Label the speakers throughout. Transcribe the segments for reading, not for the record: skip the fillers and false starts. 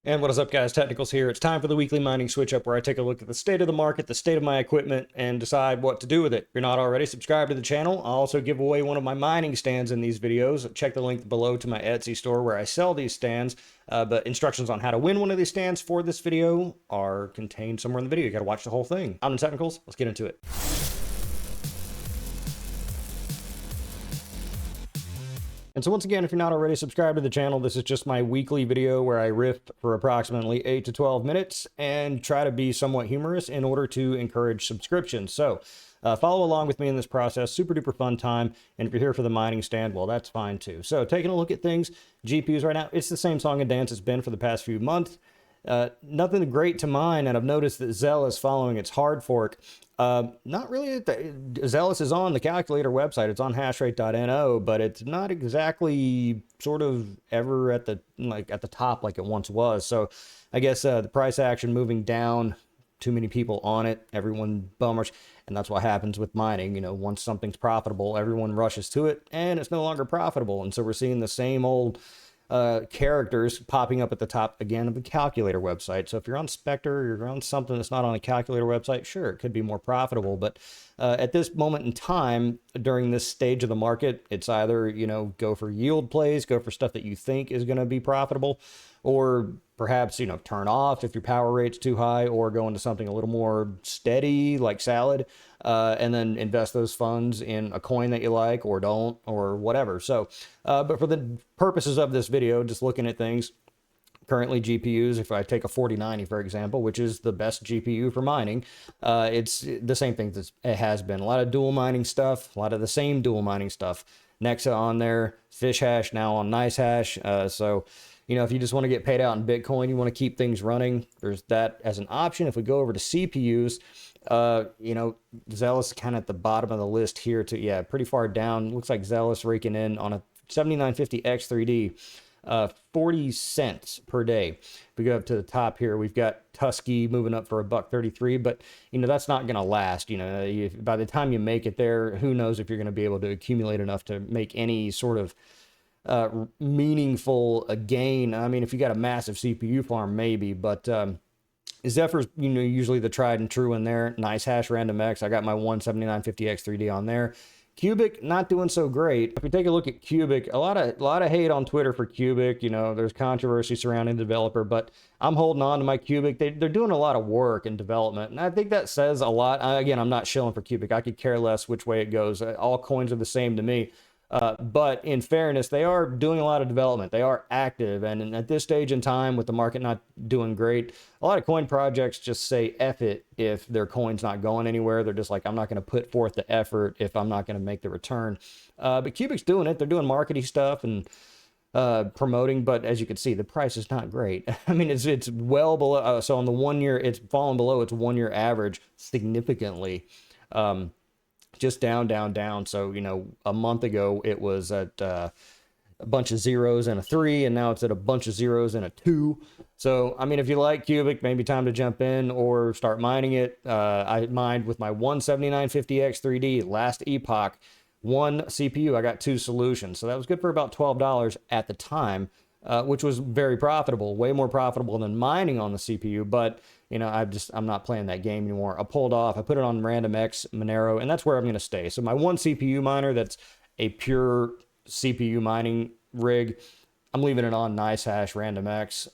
Speaker 1: And what is up, guys? Technicals here. It's time for the weekly mining switch up, where I take a look at the state of the market, the state of my equipment, and decide what to do with it. If you're not already subscribed to the channel, I'll also give away one of my mining stands in these videos. Check the link below to my Etsy store where I sell these stands. But instructions on how to win one of these stands for this video are contained somewhere in the video. You got to watch the whole thing. I'm TheTechnicals. Let's get into it. And so once again, if you're not already subscribed to the channel, this is just my weekly video where I riff for approximately 8 to 12 minutes and try to be somewhat humorous in order to encourage subscriptions. So follow along with me in this process. Super duper fun time. And if you're here for the mining stand, well, that's fine too. So taking a look at things, GPUs right now, it's the same song and dance it's been for the past few months. Nothing great to mine, and I've noticed that ZEPH is following its hard fork. Not really. ZEPH is on the calculator website. It's on hashrate.no, but it's not exactly sort of ever at the top like it once was. So I guess the price action moving down, too many people on it, everyone bummers, and that's what happens with mining. You know, once something's profitable, everyone rushes to it, and it's no longer profitable, and so we're seeing the same old characters popping up at the top again of the calculator website. So if you're on Spectre, or you're on something that's not on a calculator website, sure, it could be more profitable. But at this moment in time, during this stage of the market, it's either, you know, go for yield plays, go for stuff that you think is going to be profitable, or perhaps, you know, turn off if your power rate's too high, or go into something a little more steady like Salad, and then invest those funds in a coin that you like or don't, or whatever. So, but for the purposes of this video, just looking at things, currently GPUs, if I take a 4090, for example, which is the best GPU for mining, it's the same thing that it has been. A lot of dual mining stuff, a lot of the same dual mining stuff. Nexa on there, Fish Hash now on Nice Hash. So, you know, if you just want to get paid out in Bitcoin, you want to keep things running, there's that as an option. If we go over to CPUs, you know, Zealous kind of at the bottom of the list here too. Yeah, pretty far down. Looks like Zealous raking in on a 7950 X3D, 40 cents per day. If we go up to the top here, we've got Tusky moving up for $1.33, but you know, that's not going to last. You know, by the time you make it there, who knows if you're going to be able to accumulate enough to make any sort of meaningful gain. I mean, if you got a massive CPU farm, maybe, but Zephyr's, you know, usually the tried and true in there. Nice Hash, Random X. I got my 17950 X3D on there. Cubic not doing so great. If we take a look at Cubic, a lot of hate on Twitter for Cubic. You know, there's controversy surrounding the developer, but I'm holding on to my Cubic. They're doing a lot of work in development, and I think that says a lot. Again, I'm not shilling for Cubic. I could care less which way it goes. All coins are the same to me. But in fairness, they are doing a lot of development. They are active. And at this stage in time, with the market not doing great, a lot of coin projects just say F it if their coin's not going anywhere. They're just like, I'm not going to put forth the effort if I'm not going to make the return. But Cubic's doing it. They're doing marketing stuff and promoting. But as you can see, the price is not great. I mean, it's well below. So on the 1 year, it's fallen below its 1 year average significantly. Just down. So, you know, a month ago it was at a bunch of zeros and a 3, and now it's at a bunch of zeros and a 2. So, I mean, if you like Cubic, maybe time to jump in or start mining it. I mined with my 17950 X3D last epoch, one CPU. I got 2 solutions, so that was good for about $12 at the time, which was very profitable, way more profitable than mining on the CPU. But you know, I'm not playing that game anymore. I pulled off. I put it on Random X, Monero, and that's where I'm going to stay. So my one CPU miner, that's a pure CPU mining rig, I'm leaving it on Nice Hash, Random X,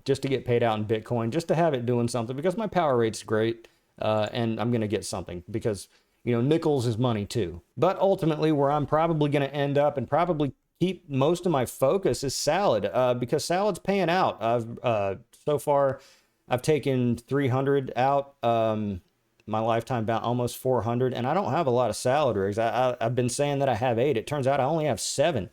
Speaker 1: just to get paid out in Bitcoin, just to have it doing something, because my power rate's great, and I'm going to get something, because, you know, nickels is money too. But ultimately, where I'm probably going to end up and probably keep most of my focus is Salad, because Salad's paying out. So far, I've taken 300 out, my lifetime about almost 400, and I don't have a lot of Salad rigs. I've been saying that I have 8. It turns out I only have 7.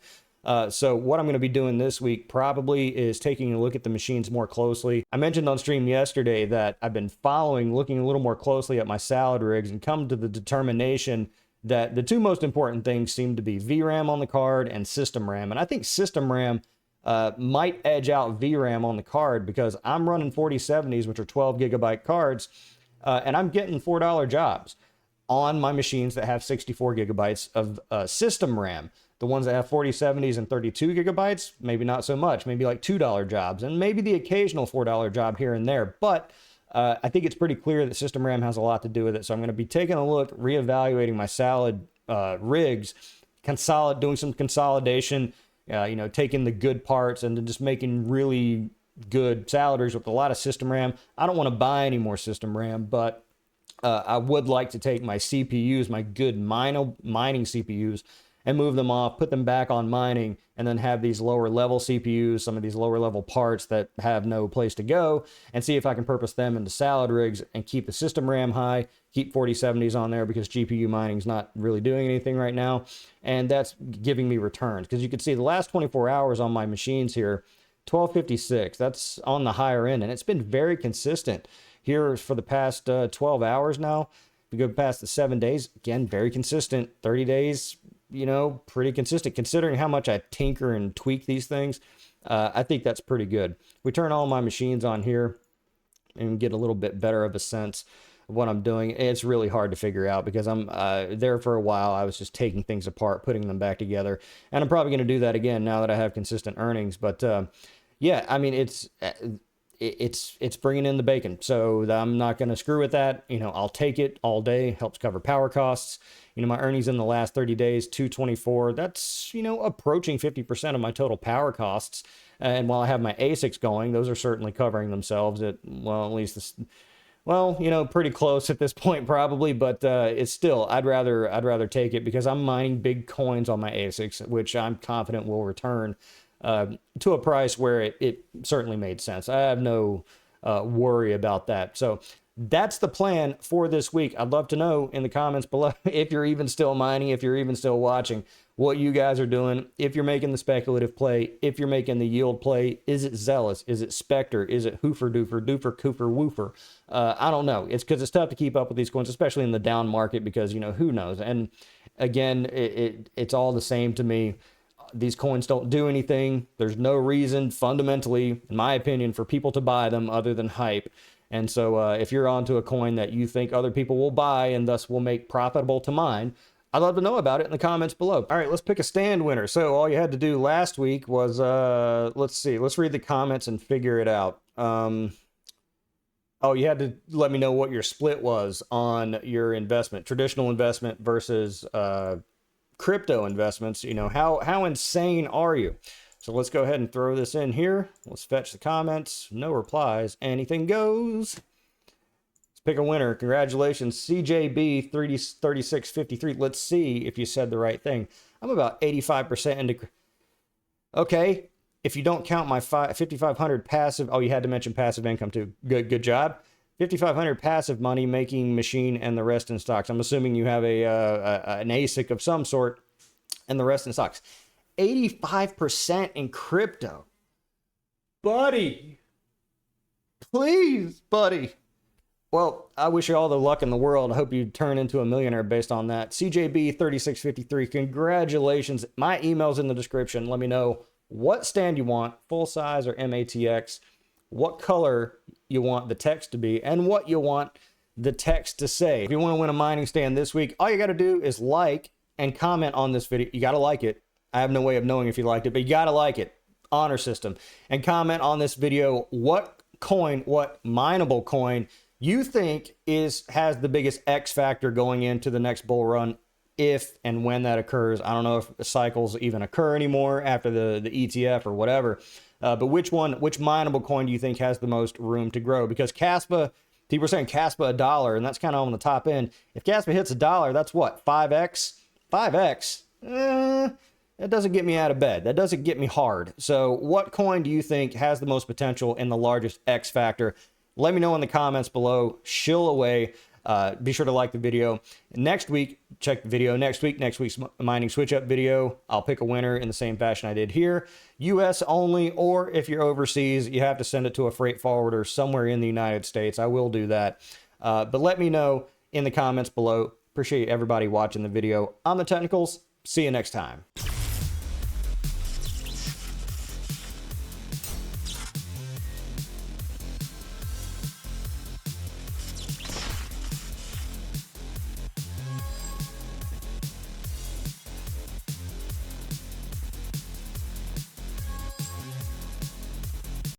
Speaker 1: So what I'm going to be doing this week probably is taking a look at the machines more closely. I mentioned on stream yesterday that I've been looking a little more closely at my Salad rigs, and come to the determination that the 2 most important things seem to be VRAM on the card and system RAM. And I think system RAM might edge out VRAM on the card, because I'm running 4070s, which are 12 gigabyte cards, and I'm getting $4 jobs on my machines that have 64 gigabytes of system RAM. The ones that have 4070s and 32 gigabytes, maybe not so much, maybe like $2 jobs, and maybe the occasional $4 job here and there. But I think it's pretty clear that system RAM has a lot to do with it. So I'm going to be taking a look, reevaluating my salad rigs, doing some consolidation, taking the good parts and then just making really good salad rigs with a lot of system RAM. I don't want to buy any more system RAM, but I would like to take my CPUs, my good mining CPUs, and move them off, put them back on mining, and then have these lower level CPUs, some of these lower level parts that have no place to go, and see if I can purpose them into salad rigs and keep the system RAM high, keep 4070s on there because GPU mining is not really doing anything right now, and that's giving me returns. Because you can see the last 24 hours on my machines here, 1256, that's on the higher end, and it's been very consistent here for the past 12 hours now. If you go past the 7 days, again, very consistent. 30 days, pretty consistent. Considering how much I tinker and tweak these things, I think that's pretty good. We turn all my machines on here and get a little bit better of a sense of what I'm doing. It's really hard to figure out because I'm there for a while. I was just taking things apart, putting them back together. And I'm probably going to do that again now that I have consistent earnings. But yeah, I mean, it's bringing in the bacon. So I'm not going to screw with that. I'll take it all day. Helps cover power costs. My earnings in the last 30 days, 224. That's, approaching 50% of my total power costs. And while I have my ASICs going, those are certainly covering themselves at, well, at least this, well, pretty close at this point probably, but it's still, I'd rather take it because I'm mining big coins on my ASICs, which I'm confident will return to a price where it certainly made sense. I have no worry about that. So that's the plan for this week. I'd love to know in the comments below if you're even still mining, if you're even still watching, what you guys are doing, if you're making the speculative play, if you're making the yield play. Is it Zealous? Is it Spectre? Is it Hoofer Doofer, Doofer Cooper Woofer? I don't know. It's because it's tough to keep up with these coins, especially in the down market, because, who knows? And again, it's all the same to me. These coins don't do anything. There's no reason fundamentally, in my opinion, for people to buy them other than hype. And so if you're onto a coin that you think other people will buy and thus will make profitable to mine, I'd love to know about it in the comments below. All right, let's pick a stand winner. So all you had to do last week was, let's read the comments and figure it out. Oh, you had to let me know what your split was on your investment, traditional investment versus crypto investments. How insane are you? So let's go ahead and throw this in here. Let's fetch the comments. No replies. Anything goes. Let's pick a winner. Congratulations, CJB 3653. Let's see if you said the right thing. I'm about 85% into. Okay. If you don't count my 5,500 passive. Oh, you had to mention passive income too. Good job. 5,500 passive money making machine and the rest in stocks. I'm assuming you have an ASIC of some sort and the rest in stocks. 85% in crypto. Buddy. Please, buddy. Well, I wish you all the luck in the world. I hope you turn into a millionaire based on that. CJB 3653, congratulations. My email's in the description. Let me know what stand you want, full size or MATX, what color you want the text to be, and what you want the text to say. If you want to win a mining stand this week, all you got to do is like and comment on this video. You got to like it. I have no way of knowing if you liked it, but you got to like it. Honor system. And comment on this video what coin, what mineable coin you think has the biggest X factor going into the next bull run, if and when that occurs. I don't know if cycles even occur anymore after the ETF or whatever. But which mineable coin do you think has the most room to grow? Because Caspa, people are saying Caspa $1, and that's kind of on the top end. If Caspa hits $1, that's what, 5x? 5x? That doesn't get me out of bed. That doesn't get me hard. So what coin do you think has the most potential and the largest X factor? Let me know in the comments below. Shill away. Be sure to like the video. Next week, check the video. Next week's mining switch up video, I'll pick a winner in the same fashion I did here. US only, or if you're overseas, you have to send it to a freight forwarder somewhere in the United States. I will do that. But let me know in the comments below. Appreciate everybody watching the video. I'm TheTechnicals. See you next time.